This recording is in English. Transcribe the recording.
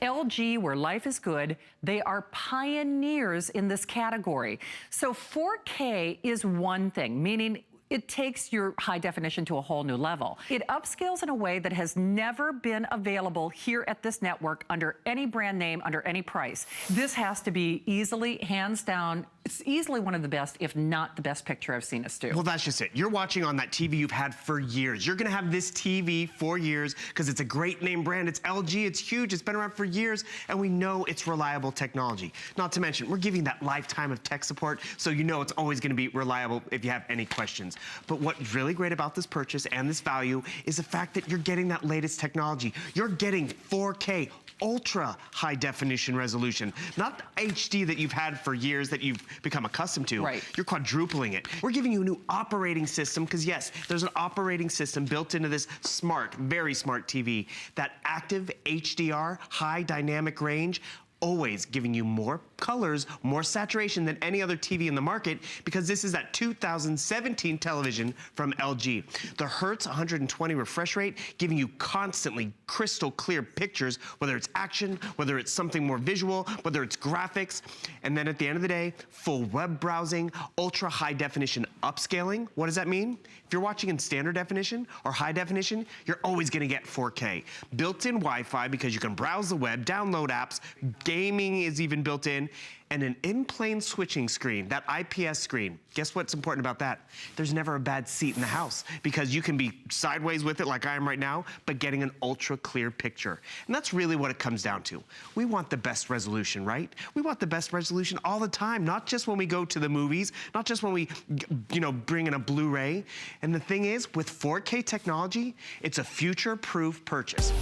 LG, where life is good, they are pioneers in this category. So 4K is one thing, meaning it takes your high definition to a whole new level. It upscales in a way that has never been available here at this network under any brand name, under any price. This has to be easily, hands down, it's easily one of the best, if not the best picture I've seen us do. Well, that's just it. You're watching on that TV you've had for years. You're gonna have this TV for years because it's a great name brand. It's LG, it's huge, it's been around for years, and we know it's reliable technology. Not to mention, we're giving that lifetime of tech support, so you know it's always gonna be reliable if you have any questions. But what's really great about this purchase and this value is the fact that you're getting that latest technology. You're getting 4K ultra high definition resolution, not HD that you've had for years that you've become accustomed to. Right. You're quadrupling it. We're giving you a new operating system because yes, there's an operating system built into this smart, very smart TV. That active HDR, high dynamic range, always giving you more colors, more saturation than any other TV in the market because this is that 2017 television from LG. The Hertz 120 refresh rate giving you constantly crystal clear pictures, whether it's action, whether it's something more visual, whether it's graphics. And then at the end of the day, full web browsing, ultra high definition upscaling. What does that mean? If you're watching in standard definition or high definition, you're always gonna get 4K. Built-in Wi-Fi because you can browse the web, download apps, gaming is even built in, and an in-plane switching screen, that IPS screen. Guess what's important about that? There's never a bad seat in the house because you can be sideways with it like I am right now, but getting an ultra clear picture. And that's really what it comes down to. We want the best resolution, right? We want the best resolution all the time, not just when we go to the movies, not just when we, bring in a Blu-ray. And the thing is, with 4K technology, it's a future-proof purchase.